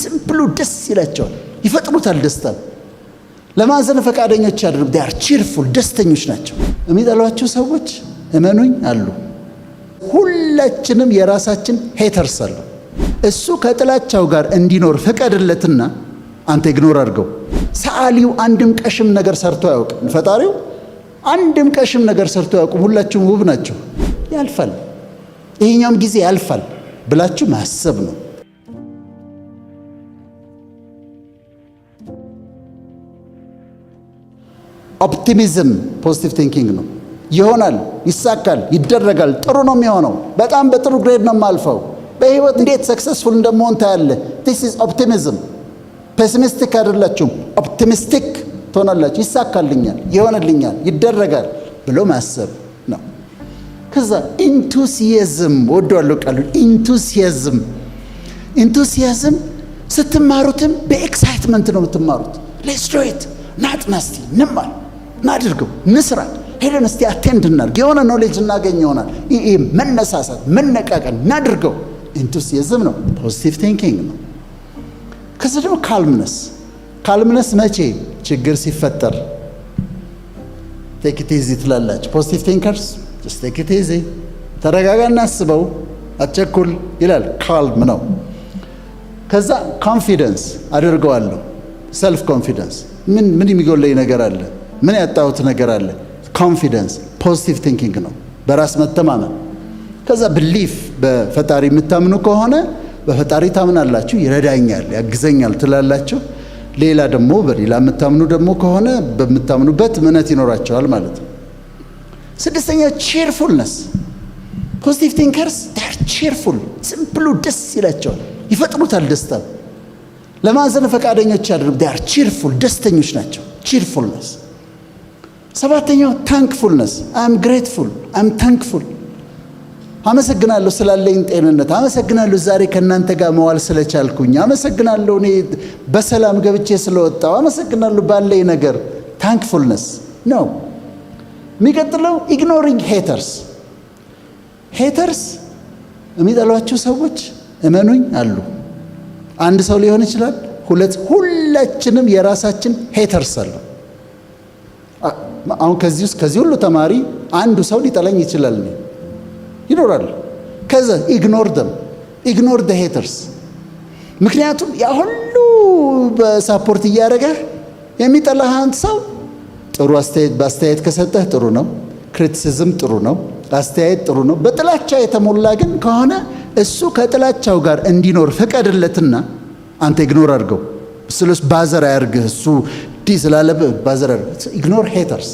ሲምፕሉ ደስ ይላቸዋል፣ ይፈጥሩታል ደስታ። ለማዘን ፈቃደኞች ያደርጉ they are cheerful ደስተኞች ናቸው። የሚጠሏቸው ሰዎች እመኑኝ አሉ። ሁላችንም የራሳችን ሄተርስ አሉ። እሱ ከጥላቻው ጋር እንዲኖር ፈቀድለትና አንተ ኢግኖር አድርገው። ሰዓሊው አንድም ቀሽም ነገር ሰርቶ አያውቅም። ፈጣሪው አንድም ቀሽም ነገር ሰርቶ አያውቁም። ሁላችሁም ውብ ናቸው። ያልፋል፣ ይሄኛውም ጊዜ ያልፋል ብላችሁ ማሰብ ነው። ኦፕቲሚዝም ፖዚቲቭ ቲንኪንግ ነው። ይሆናል፣ ይሳካል፣ ይደረጋል፣ ጥሩ ነው የሚሆነው፣ በጣም በጥሩ ግሬድ ነው የማልፈው፣ በህይወት እንዴት ሰክሰስፉል እንደምሆን ታያለህ። this is optimism። ፔሲሚስቲክ አይደላችሁም፣ ኦፕቲሚስቲክ ትሆናላችሁ። ይሳካልኛል፣ ይሆንልኛል፣ ይደረጋል ብሎ ማሰብ ነው። ከዛ ኢንቱሲያዝም ወደዋለሁ ቃሉ ኢንቱሲያዝም። ኢንቱሲያዝም ስትማሩትም በኤክሳይትመንት ነው የምትማሩት። ሌትስ ዱ ኢት ናጥና እስቲ እንማር፣ እናድርገው፣ እንስራ፣ ሄደን እስቲ አቴንድ እናድርግ፣ የሆነ ኖሌጅ እናገኝ ይሆናል። ይሄ መነሳሳት፣ መነቃቀን እናድርገው ኢንቱሲያዝም ነው፣ ፖዚቲቭ ቲንኪንግ ነው። ከዛ ደግሞ ካልምነስ። ካልምነስ መቼ? ችግር ሲፈጠር ቴክ ኢት ኢዚ ትላላችሁ። ፖዚቲቭ ቲንከርስ ጀስት ቴክ ኢት ኢዚ፣ ተረጋጋ፣ እናስበው፣ አትቸኩል ይላል። ካልም ነው። ከዛ ኮንፊደንስ አድርገዋለሁ፣ ሰልፍ ኮንፊደንስ። ምን የሚጎለኝ ነገር አለ? ምን ያጣሁት ነገር አለ? ኮንፊደንስ ፖዚቲቭ ቲንኪንግ ነው፣ በራስ መተማመን። ከዛ ብሊፍ፣ በፈጣሪ የምታምኑ ከሆነ በፈጣሪ ታምናላችሁ፣ ይረዳኛል፣ ያግዘኛል ትላላችሁ። ሌላ ደግሞ በሌላ የምታምኑ ደግሞ ከሆነ በምታምኑበት እምነት ይኖራቸዋል ማለት ነው። ስድስተኛው ቼርፉልነስ። ፖዚቲቭ ቲንከርስ ዳር ቼርፉል፣ ሲምፕሉ ደስ ይላቸዋል፣ ይፈጥሩታል ደስታ። ለማዘን ፈቃደኞች ያደርጉ ዳር ቼርፉል ደስተኞች ናቸው። ቼርፉልነስ። ሰባተኛው ታንክፉልነስ። አም ግሬትፉል፣ አም ታንክፉል። አመሰግናለሁ ስላለኝ ጤንነት፣ አመሰግናለሁ ዛሬ ከእናንተ ጋር መዋል ስለቻልኩኝ፣ አመሰግናለሁ እኔ በሰላም ገብቼ ስለወጣው፣ አመሰግናለሁ ባለኝ ነገር። ታንክፉልነስ ነው። የሚቀጥለው ኢግኖሪንግ ሄተርስ። ሄተርስ የሚጠሏቸው ሰዎች እመኑኝ አሉ። አንድ ሰው ሊሆን ይችላል፣ ሁላችንም የራሳችን ሄተርስ አሉ። አሁን ከዚህ ሁሉ ተማሪ አንዱ ሰው ሊጠላኝ ይችላል፣ ይኖራል። ከዛ ኢግኖር ደም፣ ኢግኖር ደ ሄተርስ። ምክንያቱም ያ ሁሉ በሳፖርት እያደረገ የሚጠላህን ሰው ጥሩ በአስተያየት ከሰጠህ ጥሩ ነው፣ ክሪቲሲዝም ጥሩ ነው፣ አስተያየት ጥሩ ነው። በጥላቻ የተሞላ ግን ከሆነ እሱ ከጥላቻው ጋር እንዲኖር ፍቀድለትና አንተ ኢግኖር አድርገው። ስለስ ባዘር አያርግህ፣ እሱ ዲ ስላለብህ ባዘር አያርግህ። ኢግኖር ሄተርስ።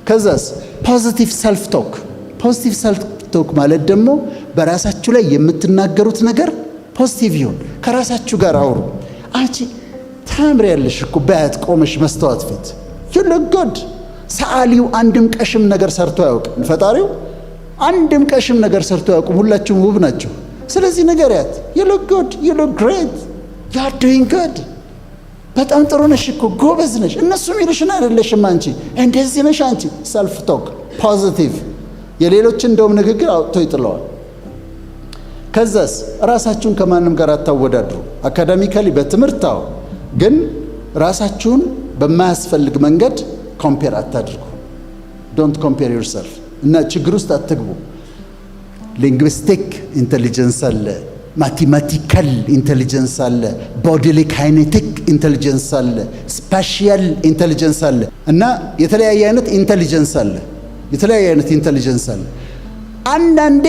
ከዛስ ፖዚቲቭ ሰልፍ ቶክ። ፖዚቲቭ ሰልፍ ቶክ ማለት ደግሞ በራሳችሁ ላይ የምትናገሩት ነገር ፖዚቲቭ ይሁን። ከራሳችሁ ጋር አውሩ። አንቺ ታምሪያለሽ እኮ በያት ቆመሽ መስታወት ፊት፣ you look good። ሰዓሊው አንድም ቀሽም ነገር ሰርቶ አያውቅም። ፈጣሪው አንድም ቀሽም ነገር ሰርቶ አያውቁም። ሁላችሁም ውብ ናቸው። ስለዚህ ንገሪያት you look good, you look great, you are doing good። በጣም ጥሩ ነሽ እኮ ጎበዝ ነሽ። እነሱ የሚሉሽን አይደለሽም አንቺ፣ እንደዚህ ነሽ አንቺ። ሰልፍ ቶክ ፖዚቲቭ። የሌሎችን እንደውም ንግግር አውጥቶ ይጥለዋል። ከዛስ ራሳችሁን ከማንም ጋር አታወዳድሩ። አካዳሚካሊ በትምህርታው ግን ራሳችሁን በማያስፈልግ መንገድ ኮምፔር አታድርጉ። ዶንት ኮምፔር ዮርሰልፍ እና ችግር ውስጥ አትግቡ። ሊንግዊስቲክ ኢንቴሊጀንስ አለ፣ ማቴማቲካል ኢንቴሊጀንስ አለ፣ ቦዲሊ ካይኔቲክ ኢንቴሊጀንስ አለ፣ ስፓሺያል ኢንቴሊጀንስ አለ እና የተለያየ አይነት ኢንቴሊጀንስ አለ። የተለያየ አይነት ኢንቴሊጀንስ አለ። አንዳንዴ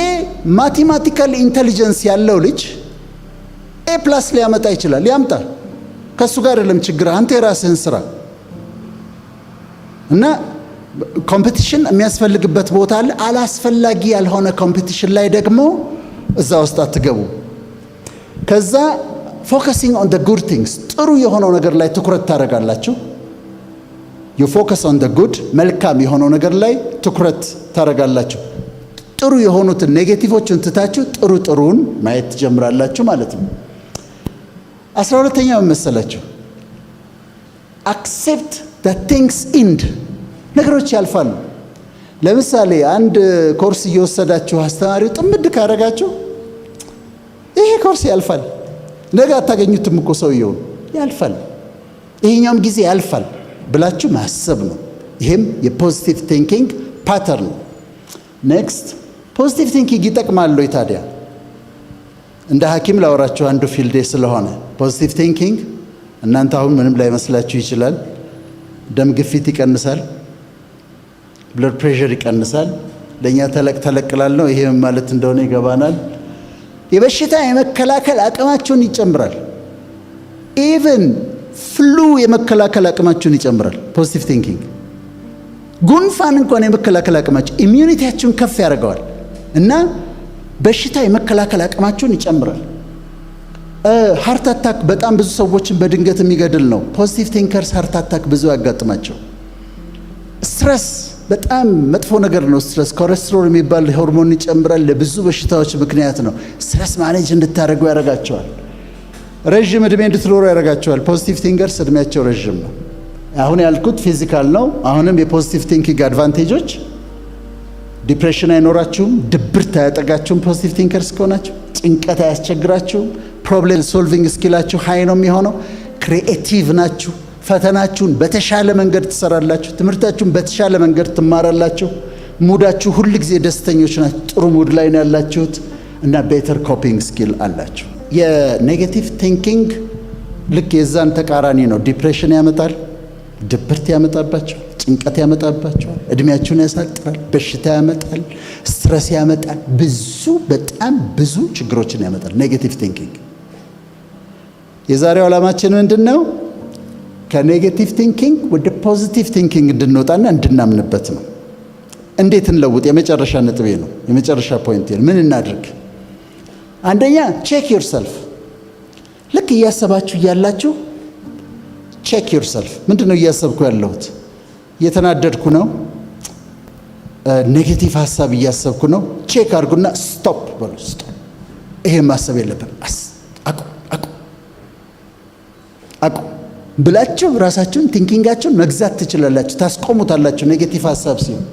ማቴማቲካል ኢንቴሊጀንስ ያለው ልጅ ኤ ፕላስ ሊያመጣ ይችላል፣ ያምጣል። ከሱ ጋር አይደለም ችግር፣ አንተ የራስህን ስራ እና ኮምፒቲሽን የሚያስፈልግበት ቦታ አለ። አላስፈላጊ ያልሆነ ኮምፒቲሽን ላይ ደግሞ እዛ ውስጥ አትገቡ። ከዛ ፎከሲንግ ኦን ዘ ጉድ ቲንግስ፣ ጥሩ የሆነው ነገር ላይ ትኩረት ታደርጋላችሁ። ዩ ፎከስ ኦን ዘ ጉድ፣ መልካም የሆነው ነገር ላይ ትኩረት ታደርጋላችሁ። ጥሩ የሆኑትን ኔጌቲቮችን ትታችሁ ጥሩ ጥሩን ማየት ትጀምራላችሁ ማለት ነው። 12ኛው መሰላችሁ አክሴፕት ዘ ቲንግስ ኢንድ። ነገሮች ያልፋሉ። ለምሳሌ አንድ ኮርስ እየወሰዳችሁ አስተማሪው ጥምድ ካረጋችሁ ይሄ ኮርስ ያልፋል፣ ነገ አታገኙትም እኮ ሰውየው ያልፋል፣ ይሄኛውም ጊዜ ያልፋል ብላችሁ ማሰብ ነው። ይሄም የፖዚቲቭ ቲንኪንግ ፓተርን ነው። ኔክስት ፖዚቲቭ ቲንኪንግ ይጠቅማል ወይ ታዲያ? እንደ ሐኪም ላወራችሁ አንዱ ፊልዴ ስለሆነ ፖዚቲቭ ቲንኪንግ እናንተ አሁን ምንም ላይመስላችሁ ይችላል። ደም ግፊት ይቀንሳል፣ ብለድ ፕሬሸር ይቀንሳል። ለእኛ ተለቅላል ነው ይሄ ማለት እንደሆነ ይገባናል። የበሽታ የመከላከል አቅማቸውን ይጨምራል። ኢቭን ፍሉ የመከላከል አቅማቸውን ይጨምራል ፖዚቲቭ ቲንኪንግ። ጉንፋን እንኳን የመከላከል አቅማቸው ኢሚዩኒቲያቸውን ከፍ ያደርገዋል እና በሽታ የመከላከል አቅማቸውን ይጨምራል። ሃርት አታክ በጣም ብዙ ሰዎችን በድንገት የሚገድል ነው። ፖዚቲቭ ቲንከርስ ሃርት አታክ ብዙ ያጋጥማቸው። ስትረስ በጣም መጥፎ ነገር ነው። ስትረስ ኮሌስትሮል የሚባል ሆርሞን ይጨምራል። ለብዙ በሽታዎች ምክንያት ነው። ስትረስ ማኔጅ እንድታደርጉ ያደርጋቸዋል። ረዥም ዕድሜ እንድትኖሩ ያደርጋቸዋል። ፖዚቲቭ ቲንከርስ ዕድሜያቸው ረዥም ነው። አሁን ያልኩት ፊዚካል ነው። አሁንም የፖዚቲቭ ቲንኪንግ አድቫንቴጆች ዲፕሬሽን አይኖራችሁም፣ ድብርት አያጠቃችሁም። ፖዚቲቭ ቲንከርስ ከሆናችሁ ጭንቀት አያስቸግራችሁም። ፕሮብሌም ሶልቪንግ ስኪላችሁ ሃይ ነው የሚሆነው። ክሪኤቲቭ ናችሁ። ፈተናችሁን በተሻለ መንገድ ትሰራላችሁ። ትምህርታችሁን በተሻለ መንገድ ትማራላችሁ። ሙዳችሁ ሁል ጊዜ ደስተኞች ናችሁ። ጥሩ ሙድ ላይ ነው ያላችሁት እና ቤተር ኮፒንግ ስኪል አላችሁ። የኔጌቲቭ ቲንኪንግ ልክ የዛን ተቃራኒ ነው። ዲፕሬሽን ያመጣል፣ ድብርት ያመጣባቸው፣ ጭንቀት ያመጣባቸዋል፣ እድሜያችሁን ያሳጥራል፣ በሽታ ያመጣል፣ ስትረስ ያመጣል፣ በጣም ብዙ ችግሮችን ያመጣል ኔጌቲቭ ቲንኪንግ። የዛሬው ዓላማችን ምንድን ነው? ከኔጌቲቭ ቲንኪንግ ወደ ፖዚቲቭ ቲንኪንግ እንድንወጣና እንድናምንበት ነው። እንዴት እንለውጥ? የመጨረሻ ነጥቤ ነው። የመጨረሻ ፖይንት ምን እናድርግ? አንደኛ ቼክ ዩርሰልፍ። ልክ እያሰባችሁ እያላችሁ ቼክ ዩርሰልፍ። ምንድን ነው እያሰብኩ ያለሁት? እየተናደድኩ ነው? ኔጌቲቭ ሀሳብ እያሰብኩ ነው? ቼክ አድርጉና ስቶፕ በሉ። ስቶፕ፣ ይሄ ማሰብ የለብን፣ አቁም ብላችሁ ራሳችሁን ቲንኪንጋችሁን መግዛት ትችላላችሁ። ታስቆሙታላችሁ ኔጌቲቭ ሀሳብ ሲሆን።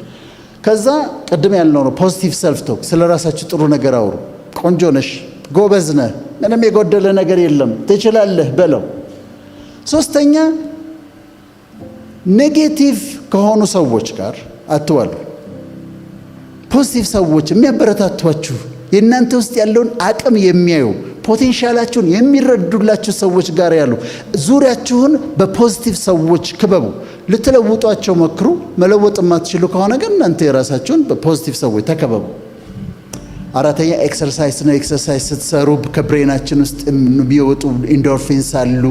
ከዛ ቅድም ያልነው ነው ፖዚቲቭ ሰልፍ ቶክ። ስለ ራሳችሁ ጥሩ ነገር አውሩ። ቆንጆ ነሽ፣ ጎበዝ ነህ፣ ምንም የጎደለ ነገር የለም፣ ትችላለህ በለው። ሶስተኛ ኔጌቲቭ ከሆኑ ሰዎች ጋር አትዋሉ። ፖዚቲቭ ሰዎች የሚያበረታቷችሁ፣ የእናንተ ውስጥ ያለውን አቅም የሚያዩ፣ ፖቴንሻላችሁን የሚረዱላችሁ ሰዎች ጋር ያሉ፣ ዙሪያችሁን በፖዚቲቭ ሰዎች ክበቡ። ልትለውጧቸው ሞክሩ። መለወጥ የማትችሉ ከሆነ ግን እናንተ የራሳችሁን በፖዚቲቭ ሰዎች ተከበቡ። አራተኛ ኤክሰርሳይዝ ነው። ኤክሰርሳይዝ ስትሰሩ ከብሬናችን ውስጥ የሚወጡ ኢንዶርፊንስ አሉ።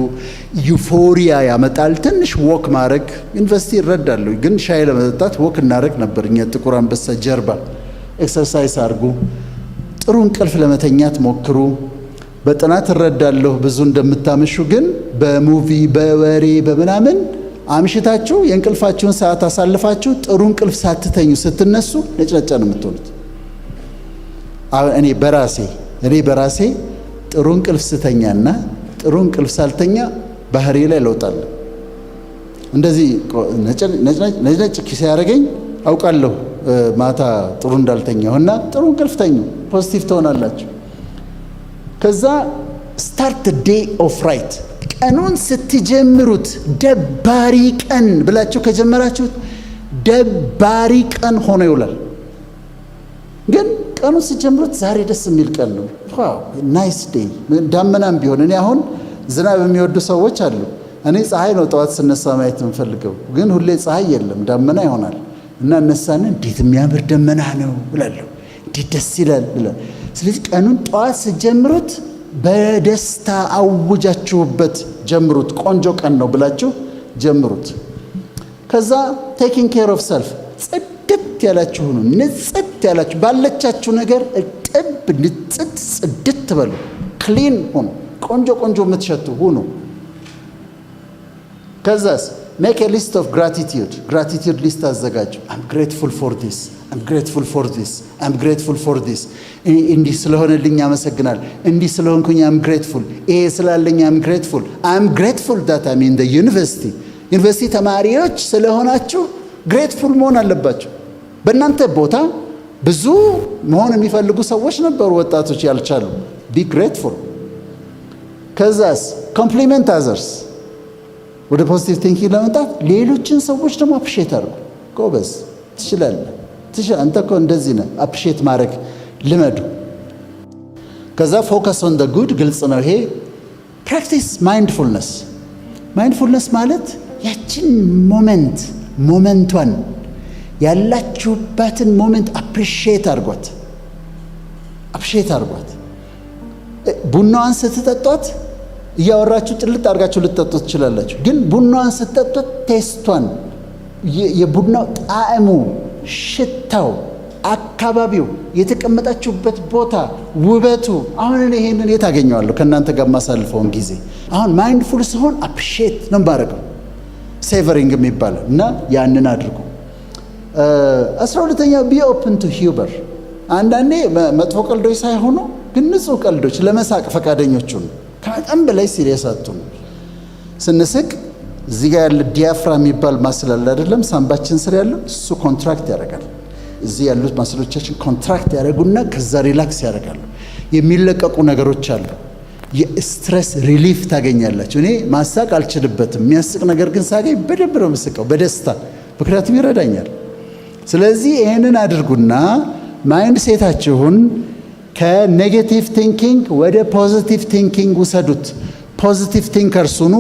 ዩፎሪያ ያመጣል። ትንሽ ወክ ማድረግ ዩኒቨርሲቲ ይረዳሉ፣ ግን ሻይ ለመጠጣት ወክ እናደርግ ነበር እኛ ጥቁር አንበሳ ጀርባ። ኤክሰርሳይዝ አድርጉ። ጥሩ እንቅልፍ ለመተኛት ሞክሩ። በጥናት እረዳለሁ ብዙ እንደምታመሹ፣ ግን በሙቪ በወሬ በምናምን አምሽታችሁ የእንቅልፋችሁን ሰዓት አሳልፋችሁ ጥሩ እንቅልፍ ሳትተኙ ስትነሱ ነጭነጫ ነው የምትሆኑት። እኔ በራሴ ጥሩ እንቅልፍ ስተኛና ጥሩ እንቅልፍ ሳልተኛ ባህሪ ላይ ለውጣለሁ። እንደዚህ ነጭ ኪስ ያደረገኝ አውቃለሁ ማታ ጥሩ እንዳልተኛሁና ጥሩ እንቅልፍ ተኙ። ፖዚቲቭ ትሆናላችሁ። ከዛ ስታርት ዴይ ኦፍ ራይት። ቀኑን ስትጀምሩት ደባሪ ቀን ብላችሁ ከጀመራችሁት ደባሪ ቀን ሆኖ ይውላል። ግን ቀኑን ስትጀምሩት ዛሬ ደስ የሚል ቀን ነው፣ ዋው ናይስ ዴይ። ዳመናም ቢሆን እኔ አሁን ዝናብ የሚወዱ ሰዎች አሉ። እኔ ፀሐይ ነው ጠዋት ስነሳ ማየት የምፈልገው፣ ግን ሁሌ ፀሐይ የለም ዳመና ይሆናል እና እነሳን እንዴት የሚያምር ደመና ነው ብላለሁ፣ እንዴት ደስ ይላል ብላለሁ። ስለዚህ ቀኑን ጠዋት ስትጀምሩት በደስታ አውጃችሁበት ጀምሩት። ቆንጆ ቀን ነው ብላችሁ ጀምሩት። ከዛ ቴኪንግ ኬር ኦፍ ሰልፍ፣ ጽድት ያላችሁ ሁኑ። ንጽት ያላችሁ ባለቻችሁ ነገር ጥብ ንጽት ጽድት በሉ። ክሊን ሁኑ። ቆንጆ የምትሸቱ ሁኑ። ከዛስ ሜክ ኤ ሊስት ኦፍ ግራቲቲዩድ ሊስት አዘጋጁ። አም ግሬትፉል ፎር ዲስ፣ አም ግሬትፉል ፎር ዲስ፣ አም ግሬትፉል ፎር ዲስ። እንዲህ ስለሆነልኝ አመሰግናል፣ እንዲህ ስለሆንኩኝ አም ግሬትፉል፣ ይሄ ስላለኝ አም ግሬትፉል ዳት አም ኢን ዘ ዩኒቨርሲቲ ተማሪዎች ስለሆናችሁ ግሬትፉል መሆን አለባችሁ። በእናንተ ቦታ ብዙ መሆን የሚፈልጉ ሰዎች ነበሩ፣ ወጣቶች ያልቻሉ። ቢ ግሬትፉል። ከዛስ ኮምፕሊመንት አዘርስ። ወደ ፖዚቲቭ ቲንኪንግ ለመምጣት ሌሎችን ሰዎች ደግሞ አፕሪሼት አድርጉ። ጎበዝ ትችላለህ፣ አንተ እኮ እንደዚህ ነህ። አፕሪሼት ማድረግ ልመዱ። ከዛ ፎከስ ኦን ደ ጉድ፣ ግልጽ ነው ይሄ። ፕራክቲስ ማይንድፉልነስ። ማይንድፉልነስ ማለት ያችን ሞመንቷን ያላችሁባትን ሞመንት አፕሪሼት አድርጓት። ቡናዋን ስትጠጧት እያወራችሁ ጭልጥ አድርጋችሁ ልትጠጡት ትችላላችሁ። ግን ቡናዋን ስትጠጡት ቴስቷን፣ የቡናው ጣዕሙ፣ ሽታው፣ አካባቢው፣ የተቀመጣችሁበት ቦታ፣ ውበቱ። አሁን እኔ ይሄንን የት አገኘዋለሁ? ከእናንተ ጋር ማሳልፈውን ጊዜ። አሁን ማይንድፉል ሲሆን አፕሪሼት ነው ባረገው፣ ሴቨሪንግ የሚባለው እና ያንን አድርጉ። 12ኛው ቢ ኦፕን ቱ ሂውመር። አንዳንዴ መጥፎ ቀልዶች ሳይሆኑ ግን ንጹህ ቀልዶች ለመሳቅ ፈቃደኞቹን፣ ከመጠን በላይ ሲሪየስ አትሁኑ። ስንስቅ እዚህ ጋር ያለ ዲያፍራም የሚባል ማስል አለ አይደለም? ሳምባችን ስር ያለው እሱ ኮንትራክት ያደርጋል። እዚህ ያሉት ማስሎቻችን ኮንትራክት ያደርጉና ከዛ ሪላክስ ያደርጋሉ። የሚለቀቁ ነገሮች አሉ። የስትረስ ሪሊፍ ታገኛላችሁ። እኔ ማሳቅ አልችልበትም። የሚያስቅ ነገር ግን ሳገኝ በደንብ ነው የምስቀው፣ በደስታ ምክንያቱም ይረዳኛል። ስለዚህ ይህንን አድርጉና ማይንድ ሴታችሁን ከኔጌቲቭ ቲንኪንግ ወደ ፖዚቲቭ ቲንኪንግ ውሰዱት። ፖዚቲቭ ቲንከርስ ሁኑ።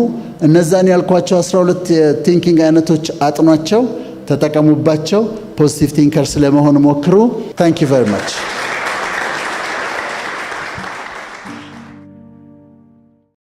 እነዛን ያልኳቸው 12 የቲንኪንግ አይነቶች አጥኗቸው፣ ተጠቀሙባቸው። ፖዚቲቭ ቲንከርስ ለመሆን ሞክሩ። ታንክ ዩ ቨሪ ማች።